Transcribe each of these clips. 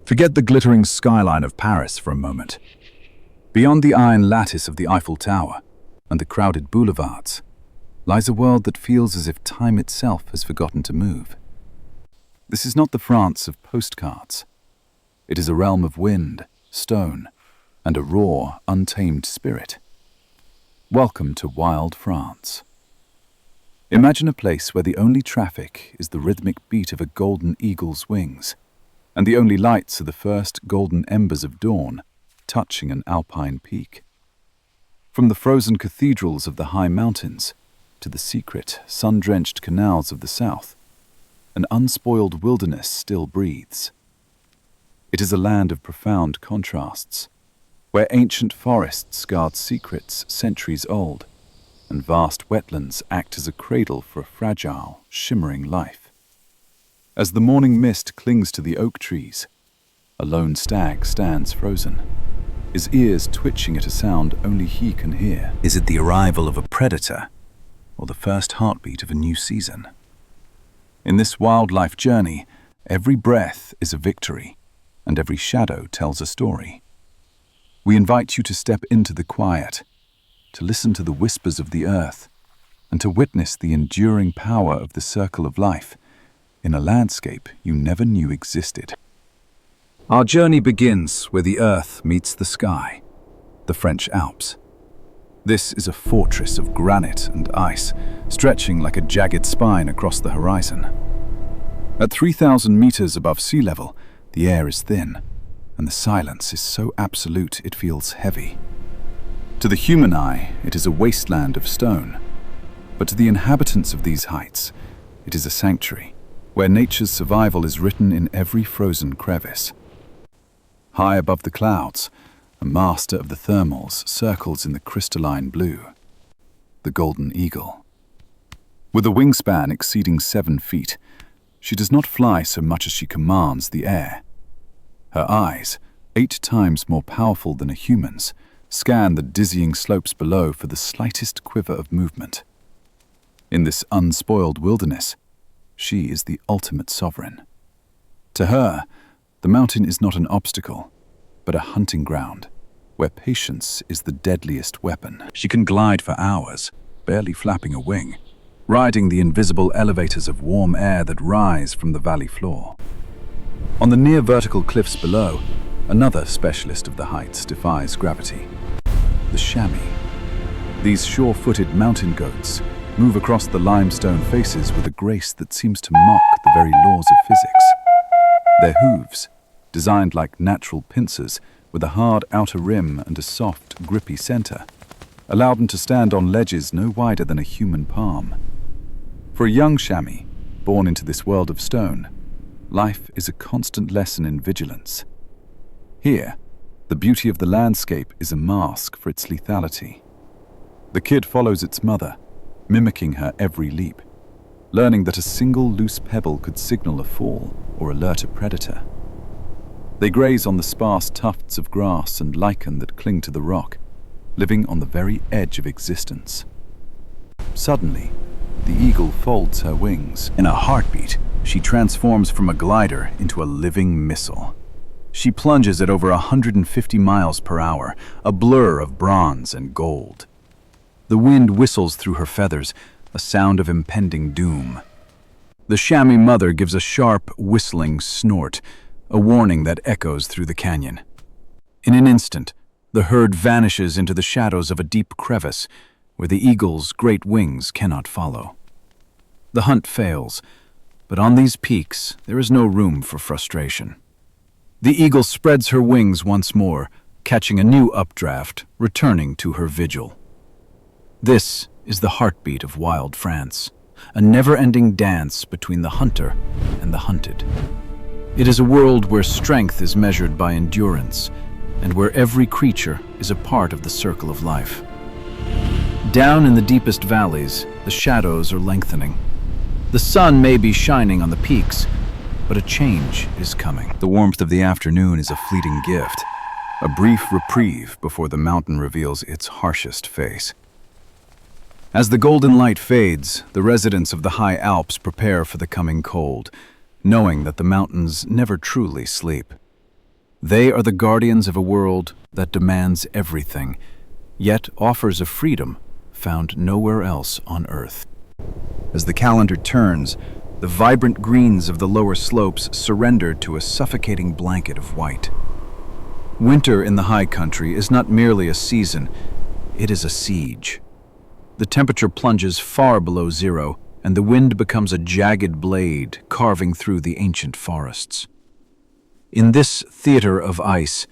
Forget the glittering skyline of Paris for a moment. Beyond the iron lattice of the Eiffel Tower and the crowded boulevards lies a world that feels as if time itself has forgotten to move. This is not the France of postcards. It is a realm of wind, stone, and a raw, untamed spirit. Welcome to wild France. Imagine a place where the only traffic is the rhythmic beat of a golden eagle's wings, and the only lights are the first golden embers of dawn touching an alpine peak. From the frozen cathedrals of the high mountains to the secret, sun-drenched canals of the south, an unspoiled wilderness still breathes. It is a land of profound contrasts, where ancient forests guard secrets centuries old, and vast wetlands act as a cradle for a fragile, shimmering life. As the morning mist clings to the oak trees, a lone stag stands frozen, his ears twitching at a sound only he can hear. Is it the arrival of a predator, or the first heartbeat of a new season? In this wildlife journey, every breath is a victory, and every shadow tells a story. We invite you to step into the quiet, to listen to the whispers of the earth, and to witness the enduring power of the circle of life in a landscape you never knew existed. Our journey begins where the earth meets the sky, the French Alps. This is a fortress of granite and ice, stretching like a jagged spine across the horizon. At 3,000 meters above sea level, the air is thin, and the silence is so absolute it feels heavy. To the human eye, it is a wasteland of stone, but to the inhabitants of these heights, it is a sanctuary, where nature's survival is written in every frozen crevice. High above the clouds, a master of the thermals circles in the crystalline blue, the golden eagle. With a wingspan exceeding 7 feet, she does not fly so much as she commands the air. Her eyes, 8 times more powerful than a human's, scan the dizzying slopes below for the slightest quiver of movement. In this unspoiled wilderness, she is the ultimate sovereign. To her, the mountain is not an obstacle, but a hunting ground, where patience is the deadliest weapon. She can glide for hours, barely flapping a wing, riding the invisible elevators of warm air that rise from the valley floor. On the near vertical cliffs below, another specialist of the heights defies gravity, the chamois. These sure-footed mountain goats move across the limestone faces with a grace that seems to mock the very laws of physics. Their hooves, designed like natural pincers with a hard outer rim and a soft, grippy center, allow them to stand on ledges no wider than a human palm. For a young chamois, born into this world of stone, life is a constant lesson in vigilance. Here, the beauty of the landscape is a mask for its lethality. The kid follows its mother, mimicking her every leap, learning that a single loose pebble could signal a fall or alert a predator. They graze on the sparse tufts of grass and lichen that cling to the rock, living on the very edge of existence. Suddenly, the eagle folds her wings. In a heartbeat, she transforms from a glider into a living missile. She plunges at over 150 miles per hour, a blur of bronze and gold. The wind whistles through her feathers, a sound of impending doom. The chamois mother gives a sharp, whistling snort, a warning that echoes through the canyon. In an instant, the herd vanishes into the shadows of a deep crevice where the eagle's great wings cannot follow. The hunt fails, but on these peaks there is no room for frustration. The eagle spreads her wings once more, catching a new updraft, returning to her vigil. This is the heartbeat of wild France, a never-ending dance between the hunter and the hunted. It is a world where strength is measured by endurance, and where every creature is a part of the circle of life. Down in the deepest valleys, the shadows are lengthening. The sun may be shining on the peaks, but a change is coming. The warmth of the afternoon is a fleeting gift, a brief reprieve before the mountain reveals its harshest face. As the golden light fades, the residents of the high Alps prepare for the coming cold, knowing that the mountains never truly sleep. They are the guardians of a world that demands everything, yet offers a freedom found nowhere else on Earth. As the calendar turns, the vibrant greens of the lower slopes surrender to a suffocating blanket of white. Winter in the high country is not merely a season, it is a siege. The temperature plunges far below zero, and the wind becomes a jagged blade carving through the ancient forests. In this theater of ice,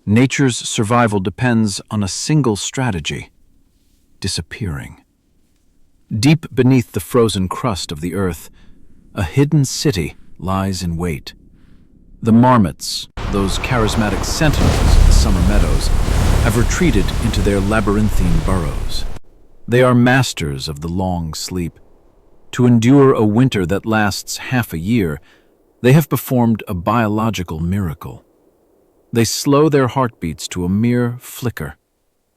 nature's survival depends on a single strategy: disappearing. Deep beneath the frozen crust of the earth, a hidden city lies in wait. The marmots, those charismatic sentinels of the summer meadows, have retreated into their labyrinthine burrows. They are masters of the long sleep. To endure a winter that lasts half a year, they have performed a biological miracle. They slow their heartbeats to a mere flicker,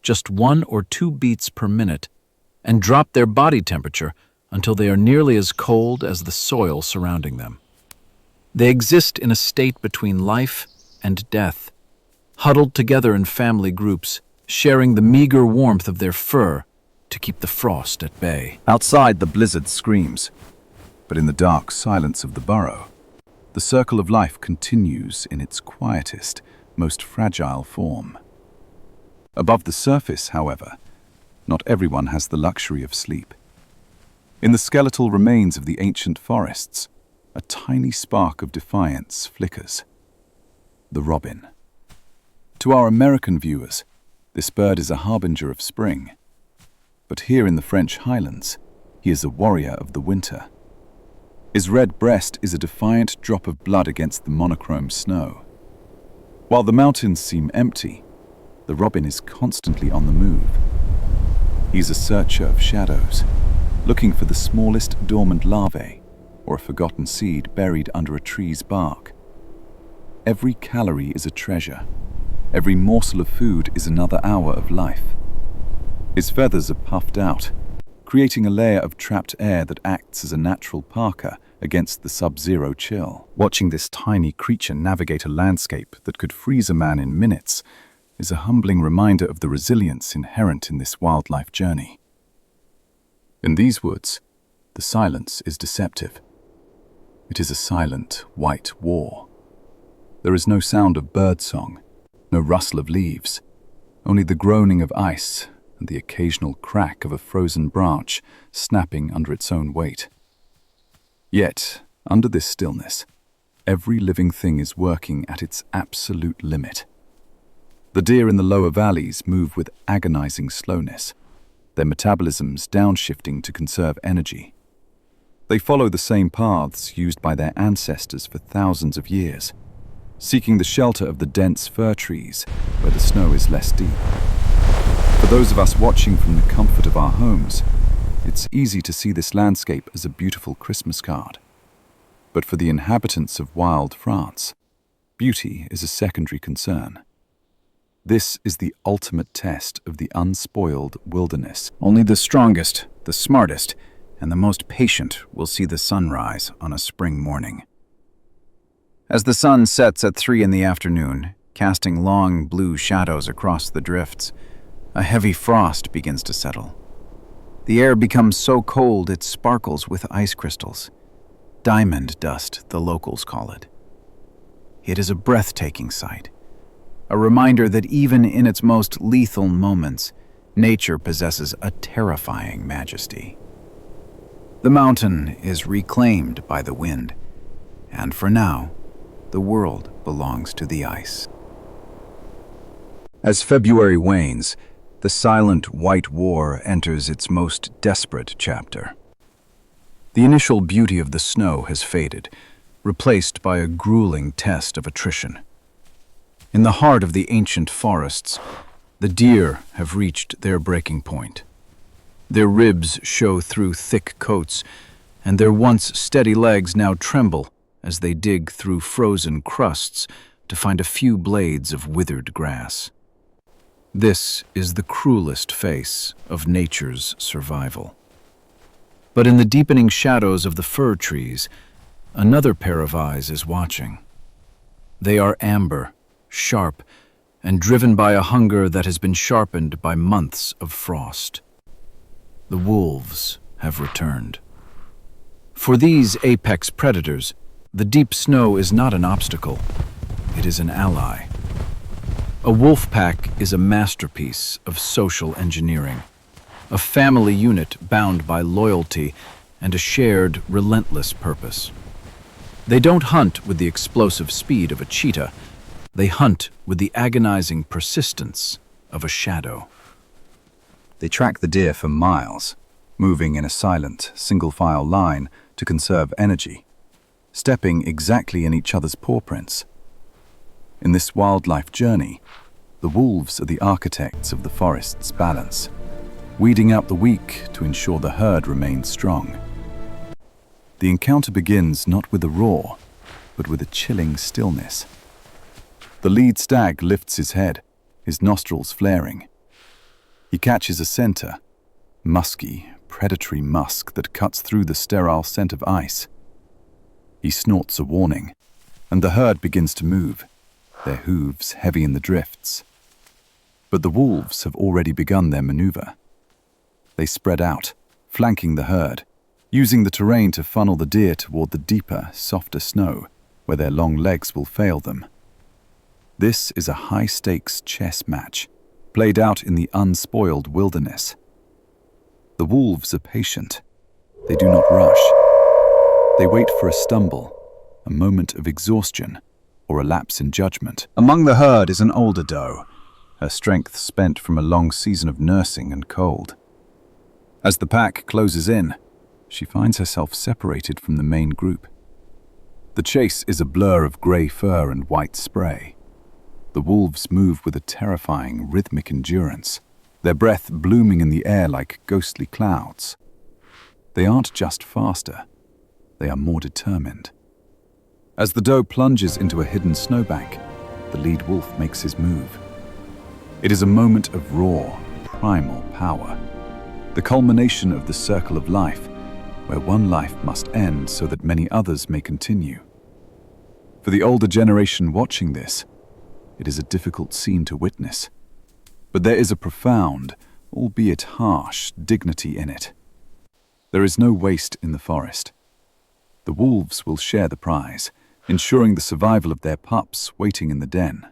just 1 or 2 beats per minute, and drop their body temperature until they are nearly as cold as the soil surrounding them. They exist in a state between life and death, huddled together in family groups, sharing the meager warmth of their fur to keep the frost at bay. Outside, the blizzard screams, but in the dark silence of the burrow, the circle of life continues in its quietest, most fragile form. Above the surface, however, not everyone has the luxury of sleep. In the skeletal remains of the ancient forests, a tiny spark of defiance flickers. The robin. To our American viewers, this bird is a harbinger of spring. But here in the French highlands, he is a warrior of the winter. His red breast is a defiant drop of blood against the monochrome snow. While the mountains seem empty, the robin is constantly on the move. He's a searcher of shadows, looking for the smallest dormant larvae or a forgotten seed buried under a tree's bark. Every calorie is a treasure. Every morsel of food is another hour of life. His feathers are puffed out, creating a layer of trapped air that acts as a natural parka against the sub-zero chill. Watching this tiny creature navigate a landscape that could freeze a man in minutes is a humbling reminder of the resilience inherent in this wildlife journey. In these woods, the silence is deceptive. It is a silent, white war. There is no sound of birdsong, no rustle of leaves, only the groaning of ice and the occasional crack of a frozen branch snapping under its own weight. Yet, under this stillness, every living thing is working at its absolute limit. The deer in the lower valleys move with agonizing slowness, their metabolisms downshifting to conserve energy. They follow the same paths used by their ancestors for thousands of years, seeking the shelter of the dense fir trees where the snow is less deep. For those of us watching from the comfort of our homes, it's easy to see this landscape as a beautiful Christmas card. But for the inhabitants of wild France, beauty is a secondary concern. This is the ultimate test of the unspoiled wilderness. Only the strongest, the smartest, and the most patient will see the sunrise on a spring morning. As the sun sets at 3 in the afternoon, casting long blue shadows across the drifts, a heavy frost begins to settle. The air becomes so cold it sparkles with ice crystals. Diamond dust, the locals call it. It is a breathtaking sight, a reminder that even in its most lethal moments, nature possesses a terrifying majesty. The mountain is reclaimed by the wind, and for now, the world belongs to the ice. As February wanes, the silent white war enters its most desperate chapter. The initial beauty of the snow has faded, replaced by a grueling test of attrition. In the heart of the ancient forests, the deer have reached their breaking point. Their ribs show through thick coats, and their once steady legs now tremble as they dig through frozen crusts to find a few blades of withered grass. This is the cruelest face of nature's survival. But in the deepening shadows of the fir trees, another pair of eyes is watching. They are amber, sharp, and driven by a hunger that has been sharpened by months of frost. The wolves have returned. For these apex predators, the deep snow is not an obstacle, it is an ally. A wolf pack is a masterpiece of social engineering, a family unit bound by loyalty and a shared, relentless purpose. They don't hunt with the explosive speed of a cheetah, they hunt with the agonizing persistence of a shadow. They track the deer for miles, moving in a silent, single-file line to conserve energy, stepping exactly in each other's paw prints. In this wildlife journey, the wolves are the architects of the forest's balance, weeding out the weak to ensure the herd remains strong. The encounter begins not with a roar, but with a chilling stillness. The lead stag lifts his head, his nostrils flaring. He catches a scent, musky, predatory musk that cuts through the sterile scent of ice. He snorts a warning, and the herd begins to move, their hooves heavy in the drifts. But the wolves have already begun their maneuver. They spread out, flanking the herd, using the terrain to funnel the deer toward the deeper, softer snow, where their long legs will fail them. This is a high-stakes chess match, played out in the unspoiled wilderness. The wolves are patient. They do not rush. They wait for a stumble, a moment of exhaustion, or a lapse in judgment. Among the herd is an older doe, her strength spent from a long season of nursing and cold. As the pack closes in, she finds herself separated from the main group. The chase is a blur of grey fur and white spray. The wolves move with a terrifying, rhythmic endurance, their breath blooming in the air like ghostly clouds. They aren't just faster, they are more determined. As the doe plunges into a hidden snowbank, the lead wolf makes his move. It is a moment of raw, primal power, the culmination of the circle of life, where one life must end so that many others may continue. For the older generation watching this, it is a difficult scene to witness, but there is a profound, albeit harsh, dignity in it. There is no waste in the forest. The wolves will share the prize, ensuring the survival of their pups waiting in the den.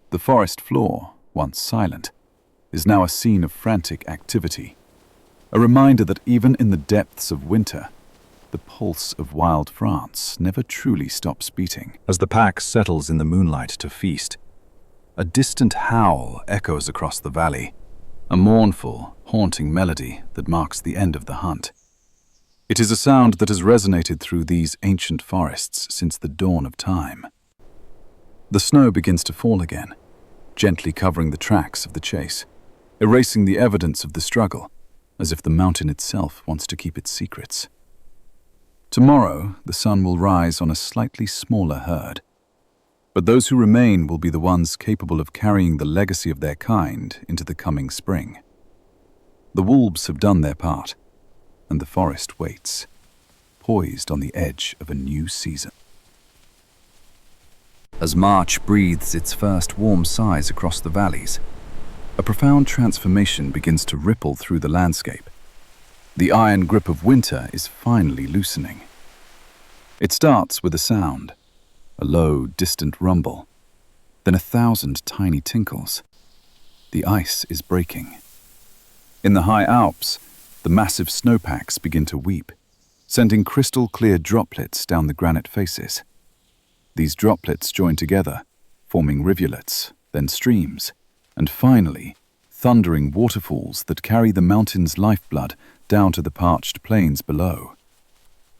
The forest floor, once silent, is now a scene of frantic activity, a reminder that even in the depths of winter, the pulse of wild France never truly stops beating. As the pack settles in the moonlight to feast, a distant howl echoes across the valley, a mournful, haunting melody that marks the end of the hunt. It is a sound that has resonated through these ancient forests since the dawn of time. The snow begins to fall again, gently covering the tracks of the chase, erasing the evidence of the struggle, as if the mountain itself wants to keep its secrets. Tomorrow, the sun will rise on a slightly smaller herd, but those who remain will be the ones capable of carrying the legacy of their kind into the coming spring. The wolves have done their part, and the forest waits, poised on the edge of a new season. As March breathes its first warm sighs across the valleys, a profound transformation begins to ripple through the landscape. The iron grip of winter is finally loosening. It starts with a sound, a low, distant rumble, then 1,000 tiny tinkles. The ice is breaking. In the high Alps, the massive snowpacks begin to weep, sending crystal-clear droplets down the granite faces. These droplets join together, forming rivulets, then streams, and finally, thundering waterfalls that carry the mountain's lifeblood down to the parched plains below.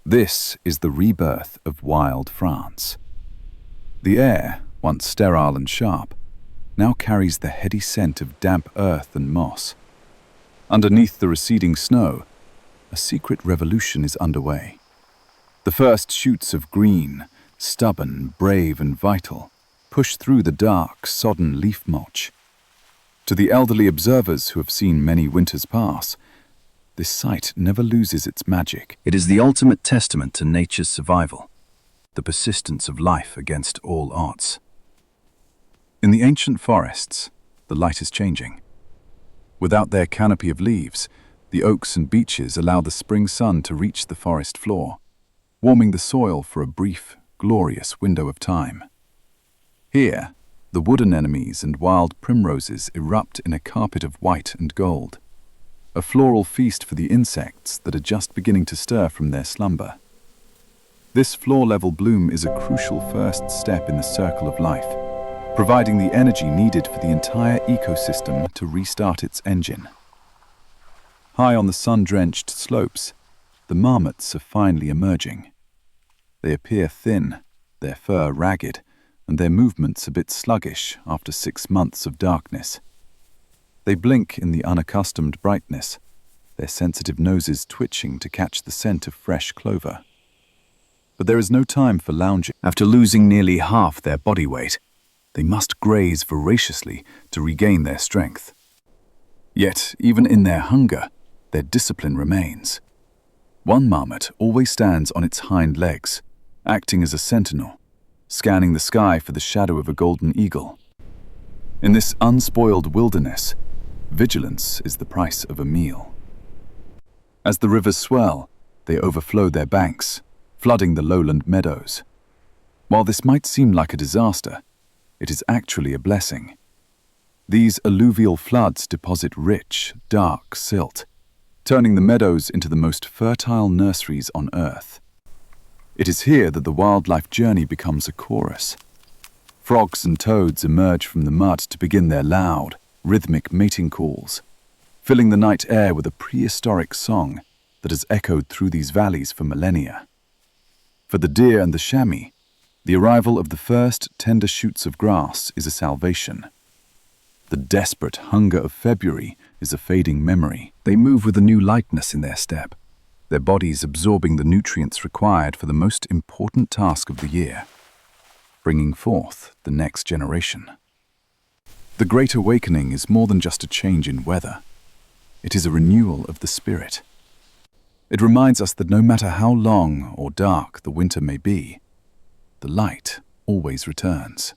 This is the rebirth of wild France. The air, once sterile and sharp, now carries the heady scent of damp earth and moss. Underneath the receding snow, a secret revolution is underway. The first shoots of green, stubborn, brave and vital, push through the dark, sodden leaf mulch. To the elderly observers who have seen many winters pass, this sight never loses its magic. It is the ultimate testament to nature's survival, the persistence of life against all odds. In the ancient forests, the light is changing. Without their canopy of leaves, the oaks and beeches allow the spring sun to reach the forest floor, warming the soil for a brief, glorious window of time. Here, the wood anemones and wild primroses erupt in a carpet of white and gold, a floral feast for the insects that are just beginning to stir from their slumber. This floor-level bloom is a crucial first step in the circle of life, providing the energy needed for the entire ecosystem to restart its engine. High on the sun-drenched slopes, the marmots are finally emerging. They appear thin, their fur ragged, and their movements a bit sluggish after 6 months of darkness. They blink in the unaccustomed brightness, their sensitive noses twitching to catch the scent of fresh clover. But there is no time for lounging. After losing nearly half their body weight, they must graze voraciously to regain their strength. Yet, even in their hunger, their discipline remains. One marmot always stands on its hind legs, acting as a sentinel, scanning the sky for the shadow of a golden eagle. In this unspoiled wilderness, vigilance is the price of a meal. As the rivers swell, they overflow their banks, flooding the lowland meadows. While this might seem like a disaster, it is actually a blessing. These alluvial floods deposit rich, dark silt, turning the meadows into the most fertile nurseries on earth. It is here that the wildlife journey becomes a chorus. Frogs and toads emerge from the mud to begin their loud, rhythmic mating calls, filling the night air with a prehistoric song that has echoed through these valleys for millennia. For the deer and the chamois, the arrival of the first tender shoots of grass is a salvation. The desperate hunger of February is a fading memory. They move with a new lightness in their step, their bodies absorbing the nutrients required for the most important task of the year, bringing forth the next generation. The Great Awakening is more than just a change in weather. It is a renewal of the spirit. It reminds us that no matter how long or dark the winter may be, the light always returns.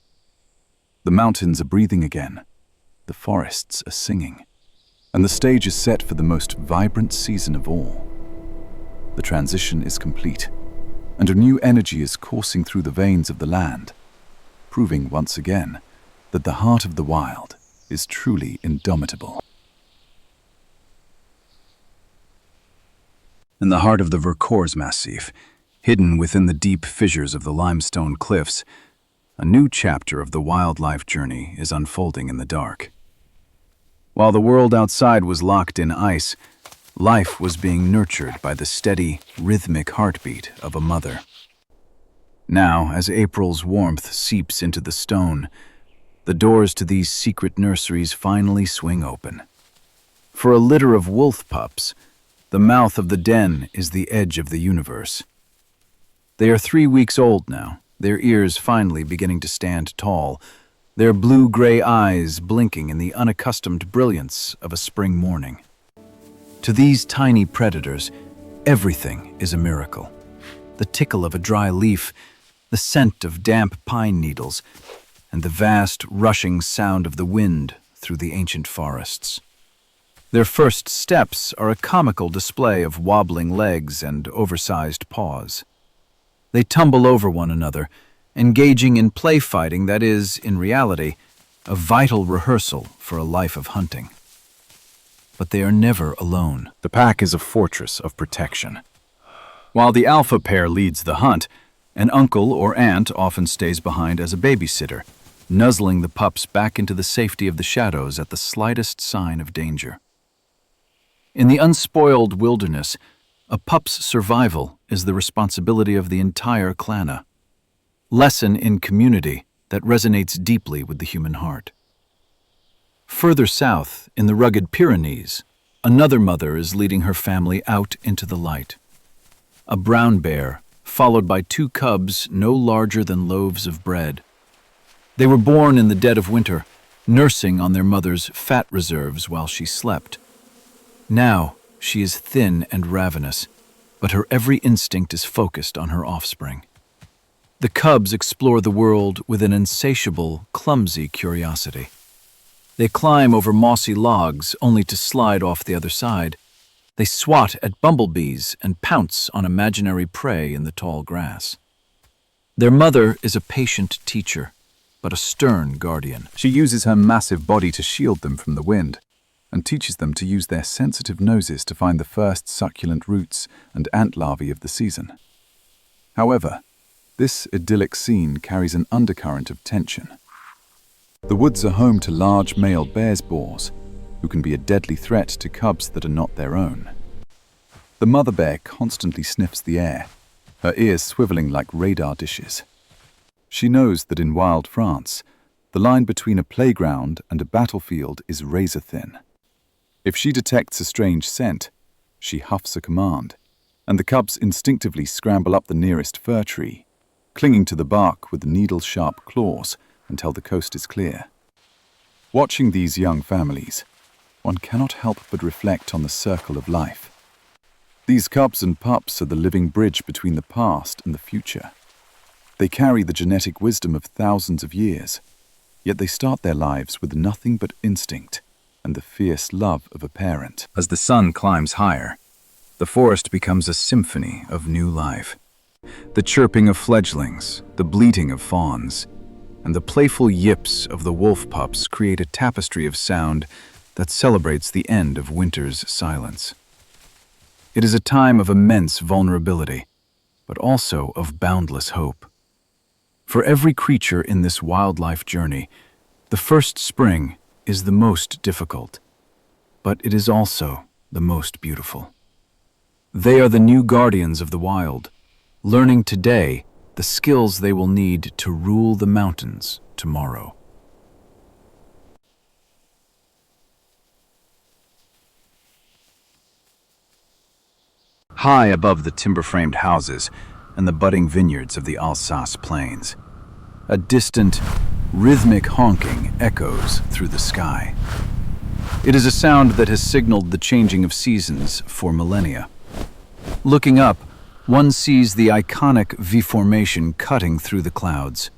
The mountains are breathing again, the forests are singing, and the stage is set for the most vibrant season of all. The transition is complete, and a new energy is coursing through the veins of the land, proving once again that the heart of the wild is truly indomitable. In the heart of the Vercors Massif, hidden within the deep fissures of the limestone cliffs, a new chapter of the wildlife journey is unfolding in the dark. While the world outside was locked in ice, life was being nurtured by the steady, rhythmic heartbeat of a mother. Now, as April's warmth seeps into the stone, the doors to these secret nurseries finally swing open. For a litter of wolf pups, the mouth of the den is the edge of the universe. They are 3 weeks old now, their ears finally beginning to stand tall, their blue-gray eyes blinking in the unaccustomed brilliance of a spring morning. To these tiny predators, everything is a miracle. The tickle of a dry leaf, the scent of damp pine needles, and the vast, rushing sound of the wind through the ancient forests. Their first steps are a comical display of wobbling legs and oversized paws. They tumble over one another, engaging in play fighting that is, in reality, a vital rehearsal for a life of hunting. But they are never alone. The pack is a fortress of protection. While the alpha pair leads the hunt, an uncle or aunt often stays behind as a babysitter, nuzzling the pups back into the safety of the shadows at the slightest sign of danger. In the unspoiled wilderness, a pup's survival is the responsibility of the entire clan. Lesson in community that resonates deeply with the human heart. Further south, in the rugged Pyrenees, another mother is leading her family out into the light. A brown bear, followed by 2 cubs no larger than loaves of bread. They were born in the dead of winter, nursing on their mother's fat reserves while she slept. Now, she is thin and ravenous, but her every instinct is focused on her offspring. The cubs explore the world with an insatiable, clumsy curiosity. They climb over mossy logs only to slide off the other side. They swat at bumblebees and pounce on imaginary prey in the tall grass. Their mother is a patient teacher, but a stern guardian. She uses her massive body to shield them from the wind, and teaches them to use their sensitive noses to find the first succulent roots and ant larvae of the season. However, this idyllic scene carries an undercurrent of tension. The woods are home to large male bear's boars, who can be a deadly threat to cubs that are not their own. The mother bear constantly sniffs the air, her ears swiveling like radar dishes. She knows that in wild France, the line between a playground and a battlefield is razor thin. If she detects a strange scent, she huffs a command, and the cubs instinctively scramble up the nearest fir tree, clinging to the bark with needle-sharp claws until the coast is clear. Watching these young families, one cannot help but reflect on the circle of life. These cubs and pups are the living bridge between the past and the future. They carry the genetic wisdom of thousands of years, yet they start their lives with nothing but instinct and the fierce love of a parent. As the sun climbs higher, the forest becomes a symphony of new life. The chirping of fledglings, the bleating of fawns, and the playful yips of the wolf pups create a tapestry of sound that celebrates the end of winter's silence. It is a time of immense vulnerability, but also of boundless hope. For every creature in this wildlife journey, the first spring is the most difficult, but it is also the most beautiful. They are the new guardians of the wild, learning today the skills they will need to rule the mountains tomorrow. High above the timber-framed houses and the budding vineyards of the Alsace plains, a distant, rhythmic honking echoes through the sky. It is a sound that has signaled the changing of seasons for millennia. Looking up, one sees the iconic V formation cutting through the clouds.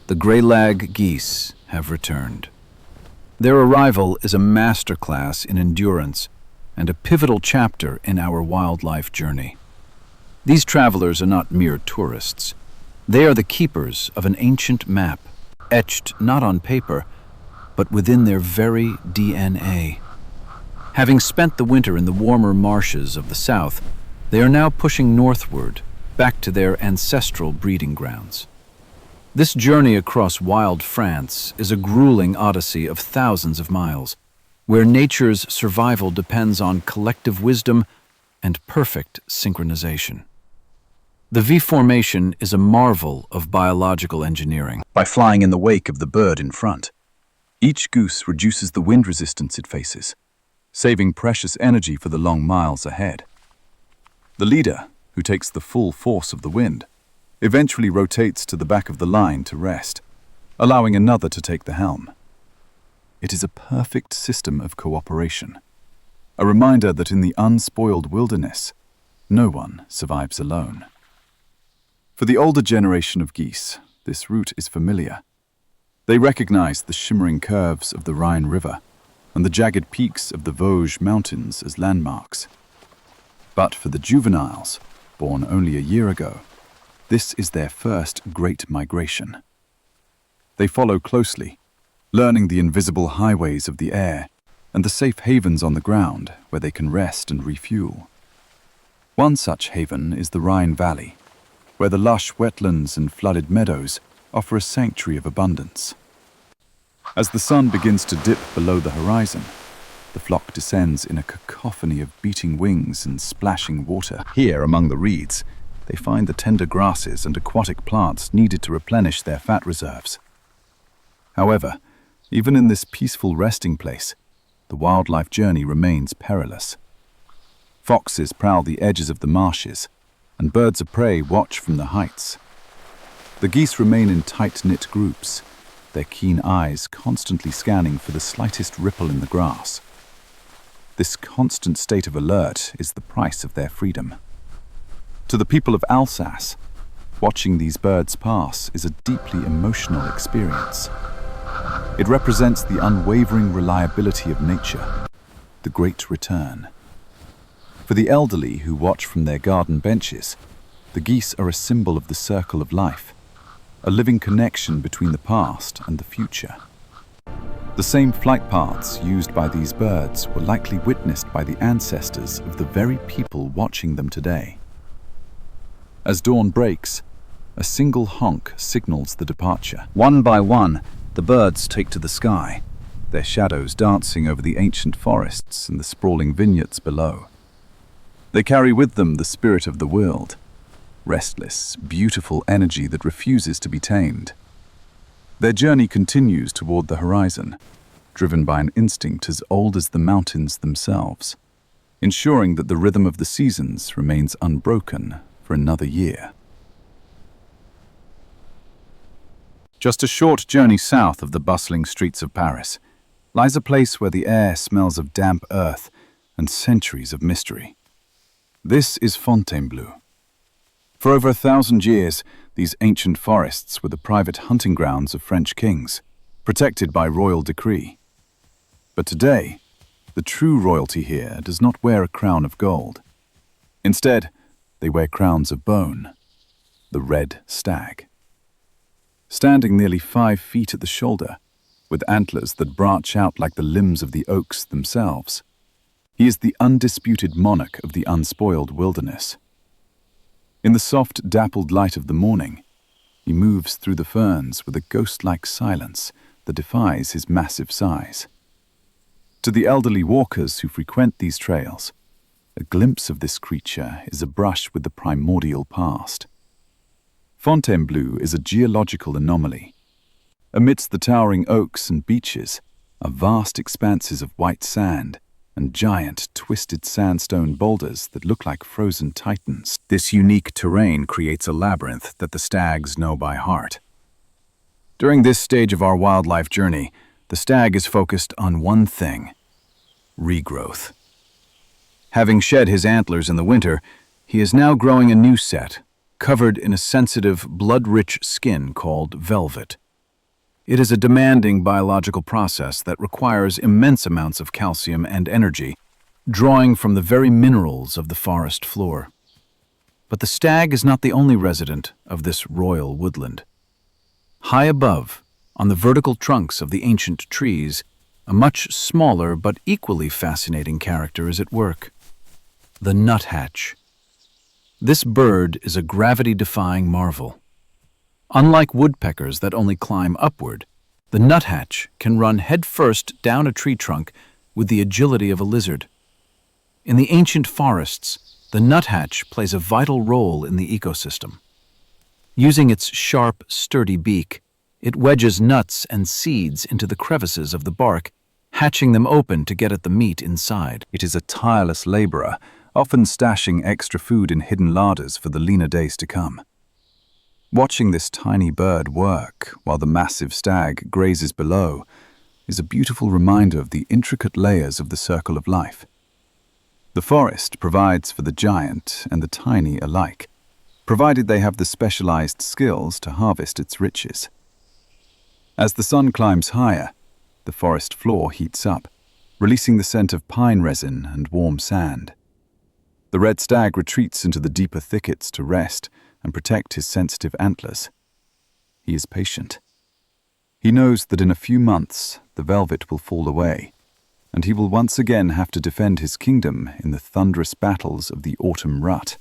The greylag geese have returned. Their arrival is a masterclass in endurance and a pivotal chapter in our wildlife journey. These travelers are not mere tourists. They are the keepers of an ancient map, etched not on paper, but within their very DNA. Having spent the winter in the warmer marshes of the south, they are now pushing northward, back to their ancestral breeding grounds. This journey across wild France is a grueling odyssey of thousands of miles, where nature's survival depends on collective wisdom and perfect synchronization. The V formation is a marvel of biological engineering. By flying in the wake of the bird in front, each goose reduces the wind resistance it faces, saving precious energy for the long miles ahead. The leader, who takes the full force of the wind, eventually rotates to the back of the line to rest, allowing another to take the helm. It is a perfect system of cooperation, a reminder that in the unspoiled wilderness, no one survives alone. For the older generation of geese, this route is familiar. They recognize the shimmering curves of the Rhine River and the jagged peaks of the Vosges Mountains as landmarks. But for the juveniles, born only a year ago, this is their first great migration. They follow closely, learning the invisible highways of the air and the safe havens on the ground where they can rest and refuel. One such haven is the Rhine Valley, where the lush wetlands and flooded meadows offer a sanctuary of abundance. As the sun begins to dip below the horizon, the flock descends in a cacophony of beating wings and splashing water. Here, among the reeds, they find the tender grasses and aquatic plants needed to replenish their fat reserves. However, even in this peaceful resting place, the wildlife journey remains perilous. Foxes prowl the edges of the marshes, and birds of prey watch from the heights. The geese remain in tight-knit groups, their keen eyes constantly scanning for the slightest ripple in the grass. This constant state of alert is the price of their freedom. To the people of Alsace, Watching these birds pass is a deeply emotional experience. It represents the unwavering reliability of nature, the great return. For the elderly who watch from their garden benches, the geese are a symbol of the circle of life, a living connection between the past and the future. The same flight paths used by these birds were likely witnessed by the ancestors of the very people watching them today. As dawn breaks, a single honk signals the departure. One by one, the birds take to the sky, their shadows dancing over the ancient forests and the sprawling vineyards below. They carry with them the spirit of the world, restless, beautiful energy that refuses to be tamed. Their journey continues toward the horizon, driven by an instinct as old as the mountains themselves, ensuring that the rhythm of the seasons remains unbroken for another year. Just a short journey south of the bustling streets of Paris lies a place where the air smells of damp earth and centuries of mystery. This is Fontainebleau. For over 1,000 years, these ancient forests were the private hunting grounds of French kings, protected by royal decree. But today, the true royalty here does not wear a crown of gold. Instead, they wear crowns of bone, the red stag. Standing nearly 5 feet at the shoulder, with antlers that branch out like the limbs of the oaks themselves, he is the undisputed monarch of the unspoiled wilderness. In the soft, dappled light of the morning, he moves through the ferns with a ghost-like silence that defies his massive size. To the elderly walkers who frequent these trails, a glimpse of this creature is a brush with the primordial past. Fontainebleau is a geological anomaly. Amidst the towering oaks and beeches are vast expanses of white sand and giant, twisted sandstone boulders that look like frozen titans. This unique terrain creates a labyrinth that the stags know by heart. During this stage of our wildlife journey, the stag is focused on one thing: regrowth. Having shed his antlers in the winter, he is now growing a new set, covered in a sensitive, blood-rich skin called velvet. It is a demanding biological process that requires immense amounts of calcium and energy, drawing from the very minerals of the forest floor. But the stag is not the only resident of this royal woodland. High above, on the vertical trunks of the ancient trees, a much smaller but equally fascinating character is at work: the nuthatch. This bird is a gravity-defying marvel. Unlike woodpeckers that only climb upward, the nuthatch can run headfirst down a tree trunk with the agility of a lizard. In the ancient forests, the nuthatch plays a vital role in the ecosystem. Using its sharp, sturdy beak, it wedges nuts and seeds into the crevices of the bark, hatching them open to get at the meat inside. It is a tireless laborer, often stashing extra food in hidden larders for the leaner days to come. Watching this tiny bird work while the massive stag grazes below is a beautiful reminder of the intricate layers of the circle of life. The forest provides for the giant and the tiny alike, provided they have the specialized skills to harvest its riches. As the sun climbs higher, the forest floor heats up, releasing the scent of pine resin and warm sand. The red stag retreats into the deeper thickets to rest and protect his sensitive antlers. He is patient. He knows that in a few months the velvet will fall away, and he will once again have to defend his kingdom in the thunderous battles of the autumn rut.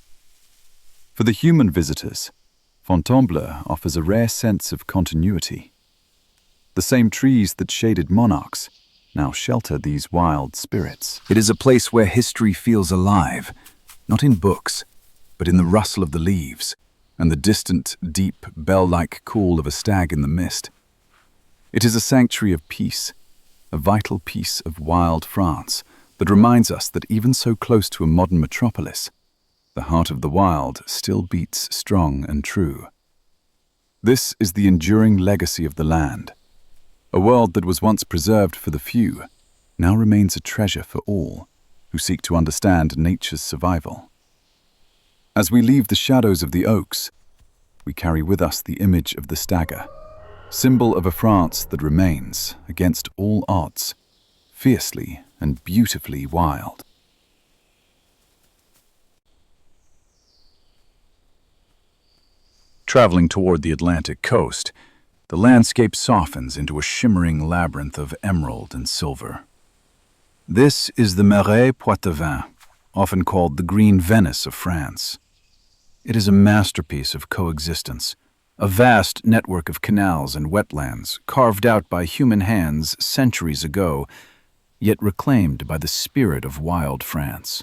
For the human visitors, Fontainebleau offers a rare sense of continuity. The same trees that shaded monarchs now shelter these wild spirits. It is a place where history feels alive, not in books, but in the rustle of the leaves and the distant, deep, bell-like call of a stag in the mist. It is a sanctuary of peace, a vital piece of wild France that reminds us that even so close to a modern metropolis, the heart of the wild still beats strong and true. This is the enduring legacy of the land. A world that was once preserved for the few now remains a treasure for all who seek to understand nature's survival. As we leave the shadows of the oaks, we carry with us the image of the stagger, symbol of a France that remains, against all odds, fiercely and beautifully wild. Traveling toward the Atlantic coast, the landscape softens into a shimmering labyrinth of emerald and silver. This is the Marais Poitevin, often called the Green Venice of France. It is a masterpiece of coexistence, a vast network of canals and wetlands carved out by human hands centuries ago, yet reclaimed by the spirit of wild France.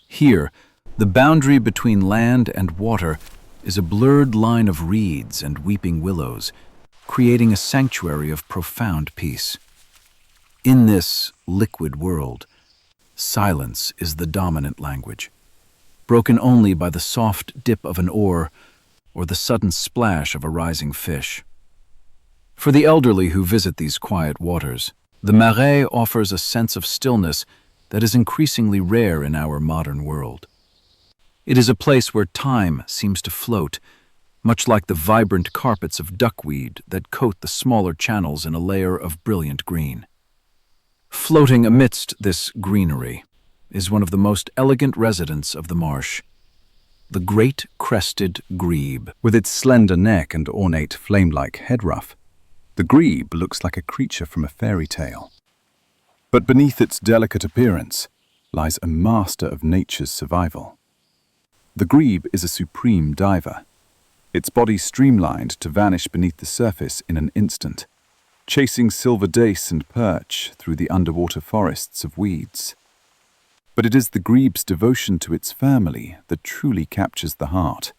Here, the boundary between land and water is a blurred line of reeds and weeping willows, creating a sanctuary of profound peace. In this liquid world, silence is the dominant language, broken only by the soft dip of an oar or the sudden splash of a rising fish. For the elderly who visit these quiet waters, the Marais offers a sense of stillness that is increasingly rare in our modern world. It is a place where time seems to float, much like the vibrant carpets of duckweed that coat the smaller channels in a layer of brilliant green. Floating amidst this greenery is one of the most elegant residents of the marsh, the great crested grebe. With its slender neck and ornate flame-like head ruff, the grebe looks like a creature from a fairy tale. But beneath its delicate appearance lies a master of nature's survival. The grebe is a supreme diver, its body streamlined to vanish beneath the surface in an instant, chasing silver dace and perch through the underwater forests of weeds. But it is the grebe's devotion to its family that truly captures the heart.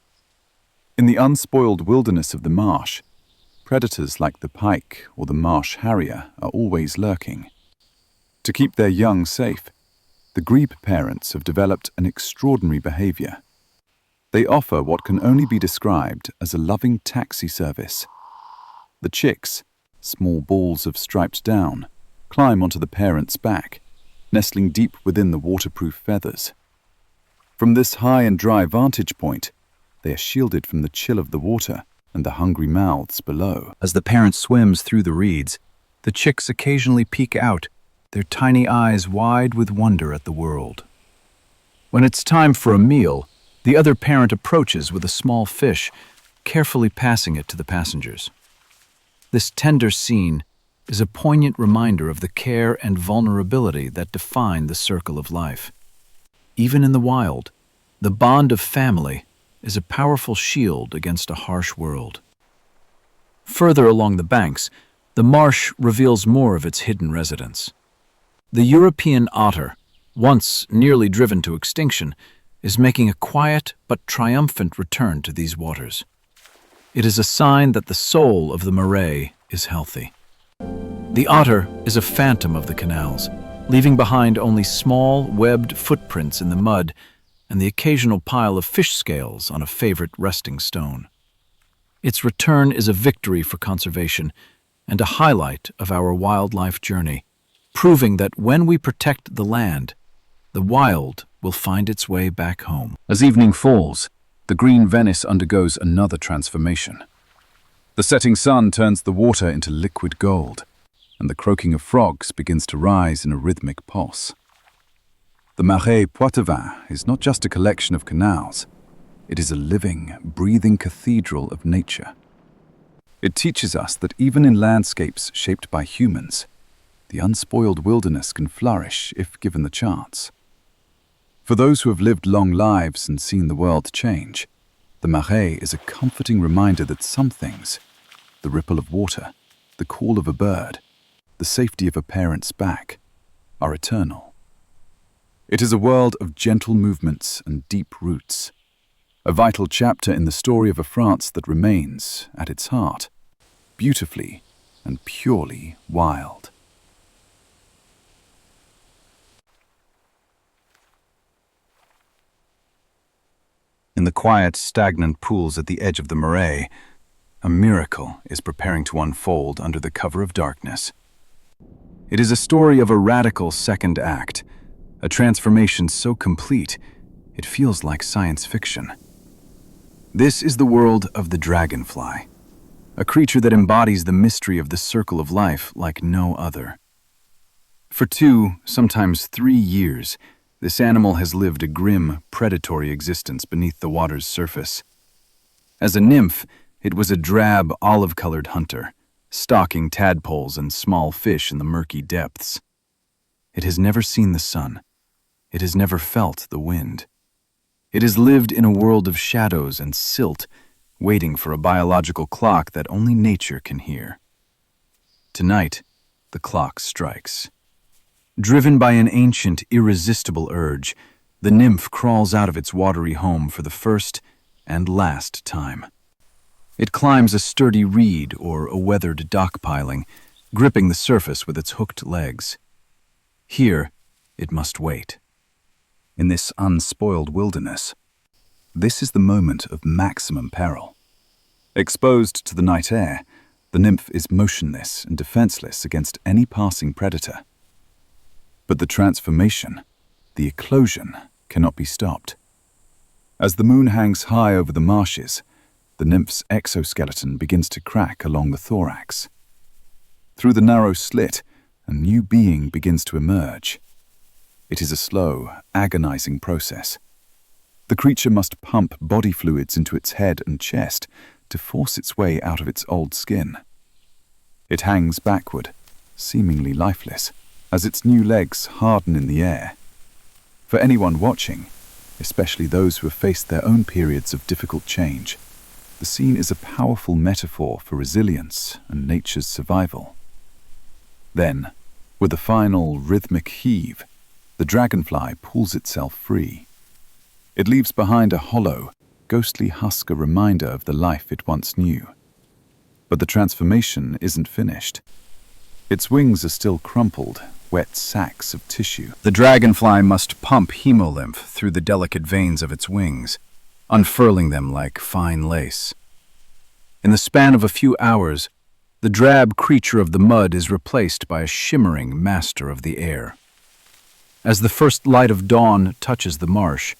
In the unspoiled wilderness of the marsh, predators like the pike or the marsh harrier are always lurking. To keep their young safe, the grebe parents have developed an extraordinary behavior. They offer what can only be described as a loving taxi service. The chicks, small balls of striped down, climb onto the parent's back, nestling deep within the waterproof feathers. From this high and dry vantage point, they are shielded from the chill of the water and the hungry mouths below. As the parent swims through the reeds, the chicks occasionally peek out, their tiny eyes wide with wonder at the world. When it's time for a meal, the other parent approaches with a small fish, carefully passing it to the passengers. This tender scene is a poignant reminder of the care and vulnerability that define the circle of life. Even in the wild, the bond of family is a powerful shield against a harsh world. Further along the banks, the marsh reveals more of its hidden residents. The European otter, once nearly driven to extinction, is making a quiet but triumphant return to these waters. It is a sign that the soul of the Marais is healthy. The otter is a phantom of the canals, leaving behind only small, webbed footprints in the mud and the occasional pile of fish scales on a favorite resting stone. Its return is a victory for conservation and a highlight of our wildlife journey, proving that when we protect the land, the wild will find its way back home. As evening falls, the Green Venice undergoes another transformation. The setting sun turns the water into liquid gold, and the croaking of frogs begins to rise in a rhythmic pulse. The Marais Poitevin is not just a collection of canals, it is a living, breathing cathedral of nature. It teaches us that even in landscapes shaped by humans, the unspoiled wilderness can flourish if given the chance. For those who have lived long lives and seen the world change, the Marais is a comforting reminder that some things, the ripple of water, the call of a bird, the safety of a parent's back, are eternal. It is a world of gentle movements and deep roots, a vital chapter in the story of a France that remains, at its heart, beautifully and purely wild. In the quiet, stagnant pools at the edge of the Marais, a miracle is preparing to unfold under the cover of darkness. It is a story of a radical second act, a transformation so complete it feels like science fiction. This is the world of the dragonfly, a creature that embodies the mystery of the circle of life like no other. For 2, sometimes 3 years, this animal has lived a grim, predatory existence beneath the water's surface. As a nymph, it was a drab, olive-colored hunter, stalking tadpoles and small fish in the murky depths. It has never seen the sun. It has never felt the wind. It has lived in a world of shadows and silt, waiting for a biological clock that only nature can hear. Tonight, the clock strikes. Driven by an ancient, irresistible urge, the nymph crawls out of its watery home for the first and last time. It climbs a sturdy reed or a weathered dock piling, gripping the surface with its hooked legs. Here, it must wait. In this unspoiled wilderness, this is the moment of maximum peril. Exposed to the night air, the nymph is motionless and defenseless against any passing predator. But the transformation, the eclosion, cannot be stopped. As the moon hangs high over the marshes, the nymph's exoskeleton begins to crack along the thorax. Through the narrow slit, a new being begins to emerge. It is a slow, agonizing process. The creature must pump body fluids into its head and chest to force its way out of its old skin. It hangs backward, seemingly lifeless, as its new legs harden in the air. For anyone watching, especially those who have faced their own periods of difficult change, the scene is a powerful metaphor for resilience and nature's survival. Then, with a final rhythmic heave, the dragonfly pulls itself free. It leaves behind a hollow, ghostly husk, a reminder of the life it once knew. But the transformation isn't finished. Its wings are still crumpled, wet sacks of tissue. The dragonfly must pump hemolymph through the delicate veins of its wings, unfurling them like fine lace. In the span of a few hours, the drab creature of the mud is replaced by a shimmering master of the air. As the first light of dawn touches the marsh,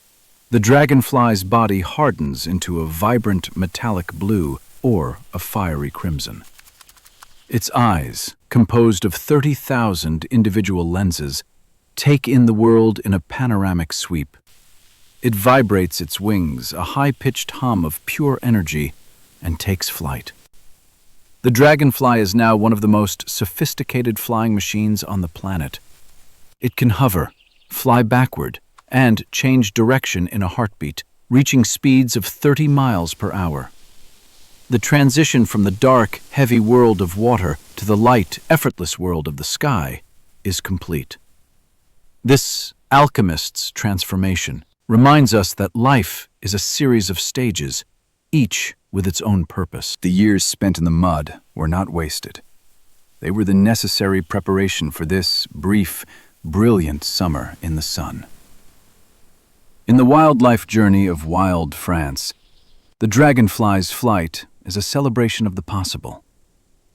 the dragonfly's body hardens into a vibrant metallic blue or a fiery crimson. Its eyes, composed of 30,000 individual lenses, take in the world in a panoramic sweep. It vibrates its wings, a high-pitched hum of pure energy, and takes flight. The dragonfly is now one of the most sophisticated flying machines on the planet. It can hover, fly backward, and change direction in a heartbeat, reaching speeds of 30 miles per hour. The transition from the dark, heavy world of water to the light, effortless world of the sky is complete. This alchemist's transformation reminds us that life is a series of stages, each with its own purpose. The years spent in the mud were not wasted. They were the necessary preparation for this brief, brilliant summer in the sun. In the wildlife journey of wild France, the dragonfly's flight is a celebration of the possible.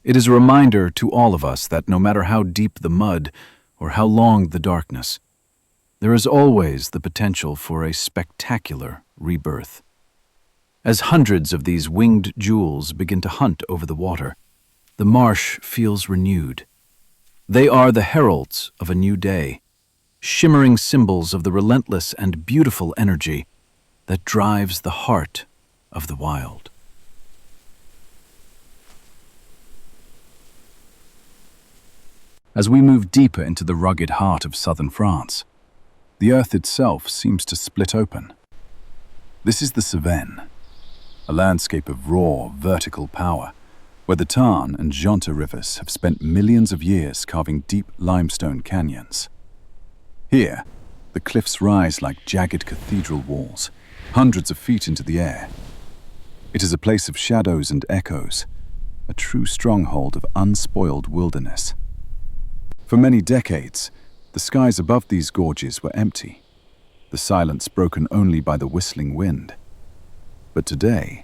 It is a reminder to all of us that no matter how deep the mud or how long the darkness, there is always the potential for a spectacular rebirth. As hundreds of these winged jewels begin to hunt over the water, the marsh feels renewed. They are the heralds of a new day, shimmering symbols of the relentless and beautiful energy that drives the heart of the wild. As we move deeper into the rugged heart of southern France, the earth itself seems to split open. This is the Cevennes, a landscape of raw, vertical power, where the Tarn and Jonta rivers have spent millions of years carving deep limestone canyons. Here, the cliffs rise like jagged cathedral walls, hundreds of feet into the air. It is a place of shadows and echoes, a true stronghold of unspoiled wilderness. For many decades, the skies above these gorges were empty, the silence broken only by the whistling wind. But today,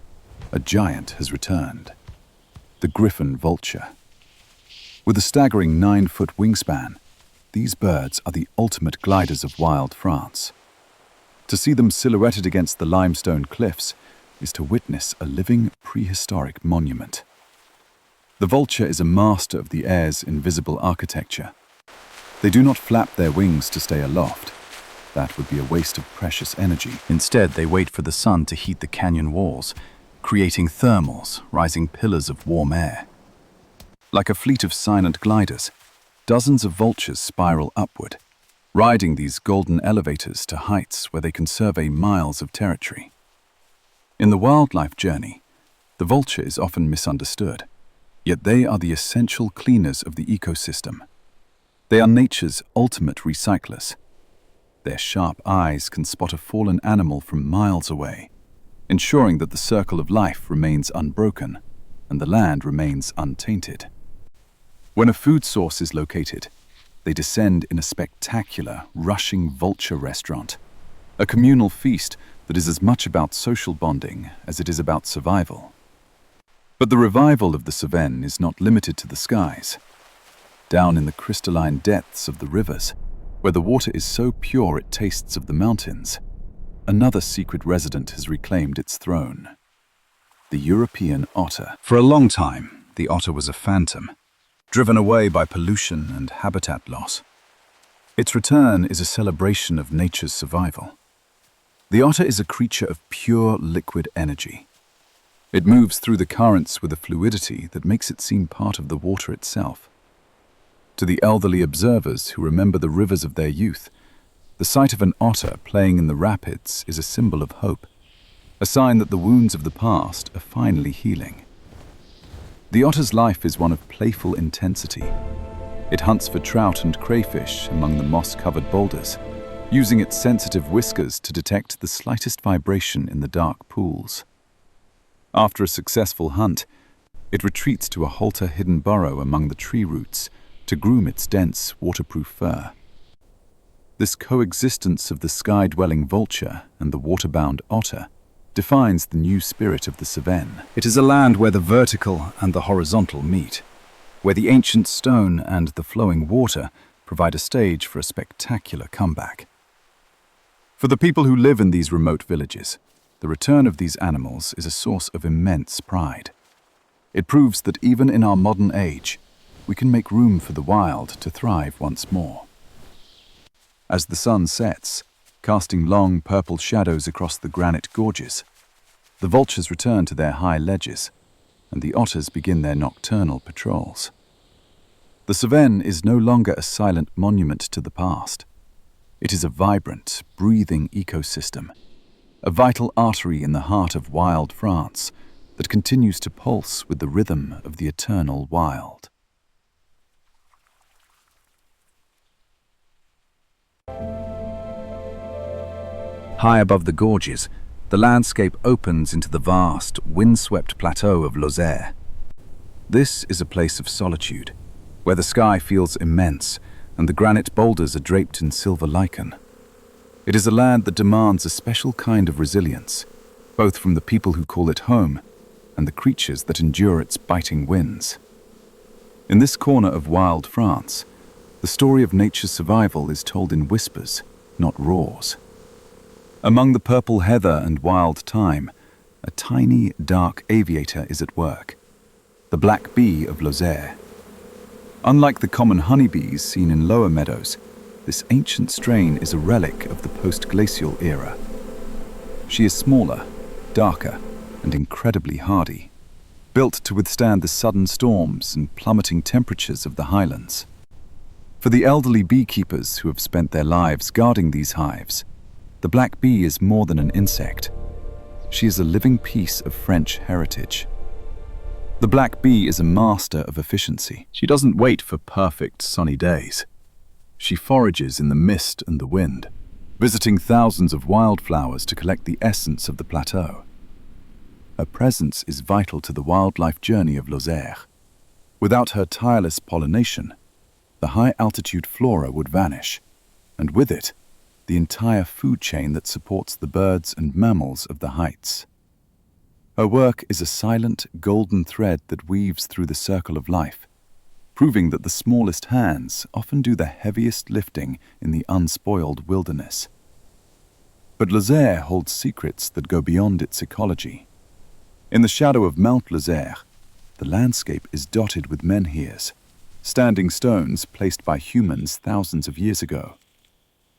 a giant has returned, the griffon vulture. With a staggering 9-foot wingspan, these birds are the ultimate gliders of wild France. To see them silhouetted against the limestone cliffs, is to witness a living prehistoric monument. The vulture is a master of the air's invisible architecture. They do not flap their wings to stay aloft. That would be a waste of precious energy. Instead, they wait for the sun to heat the canyon walls, creating thermals, rising pillars of warm air. Like a fleet of silent gliders, dozens of vultures spiral upward, riding these golden elevators to heights where they can survey miles of territory. In the wildlife journey, the vulture is often misunderstood, yet they are the essential cleaners of the ecosystem. They are nature's ultimate recyclers. Their sharp eyes can spot a fallen animal from miles away, ensuring that the circle of life remains unbroken and the land remains untainted. When a food source is located, they descend in a spectacular, rushing vulture restaurant, a communal feast that is as much about social bonding as it is about survival. But the revival of the Cevennes is not limited to the skies. Down in the crystalline depths of the rivers, where the water is so pure it tastes of the mountains, another secret resident has reclaimed its throne. The European otter. For a long time, the otter was a phantom, driven away by pollution and habitat loss. Its return is a celebration of nature's survival. The otter is a creature of pure liquid energy. It moves through the currents with a fluidity that makes it seem part of the water itself. To the elderly observers who remember the rivers of their youth, the sight of an otter playing in the rapids is a symbol of hope, a sign that the wounds of the past are finally healing. The otter's life is one of playful intensity. It hunts for trout and crayfish among the moss-covered boulders, using its sensitive whiskers to detect the slightest vibration in the dark pools. After a successful hunt, it retreats to a halter-hidden burrow among the tree roots to groom its dense, waterproof fur. This coexistence of the sky-dwelling vulture and the water-bound otter defines the new spirit of the Cevennes. It is a land where the vertical and the horizontal meet, where the ancient stone and the flowing water provide a stage for a spectacular comeback. For the people who live in these remote villages, the return of these animals is a source of immense pride. It proves that even in our modern age, we can make room for the wild to thrive once more. As the sun sets, casting long purple shadows across the granite gorges, the vultures return to their high ledges, and the otters begin their nocturnal patrols. The Cevennes is no longer a silent monument to the past. It is a vibrant, breathing ecosystem, a vital artery in the heart of wild France that continues to pulse with the rhythm of the eternal wild. High above the gorges, the landscape opens into the vast, windswept plateau of Lozère. This is a place of solitude, where the sky feels immense and the granite boulders are draped in silver lichen. It is a land that demands a special kind of resilience, both from the people who call it home and the creatures that endure its biting winds. In this corner of wild France, the story of nature's survival is told in whispers, not roars. Among the purple heather and wild thyme, a tiny, dark aviator is at work, the black bee of Lozère. Unlike the common honeybees seen in lower meadows, this ancient strain is a relic of the post-glacial era. She is smaller, darker, and incredibly hardy, built to withstand the sudden storms and plummeting temperatures of the highlands. For the elderly beekeepers who have spent their lives guarding these hives, the black bee is more than an insect. She is a living piece of French heritage. The black bee is a master of efficiency. She doesn't wait for perfect sunny days. She forages in the mist and the wind, visiting thousands of wildflowers to collect the essence of the plateau. Her presence is vital to the wildlife journey of Lozère. Without her tireless pollination, the high-altitude flora would vanish, and with it, the entire food chain that supports the birds and mammals of the heights. Her work is a silent, golden thread that weaves through the circle of life, proving that the smallest hands often do the heaviest lifting in the unspoiled wilderness. But Lozère holds secrets that go beyond its ecology. In the shadow of Mount Lozère, the landscape is dotted with menhirs, standing stones placed by humans thousands of years ago.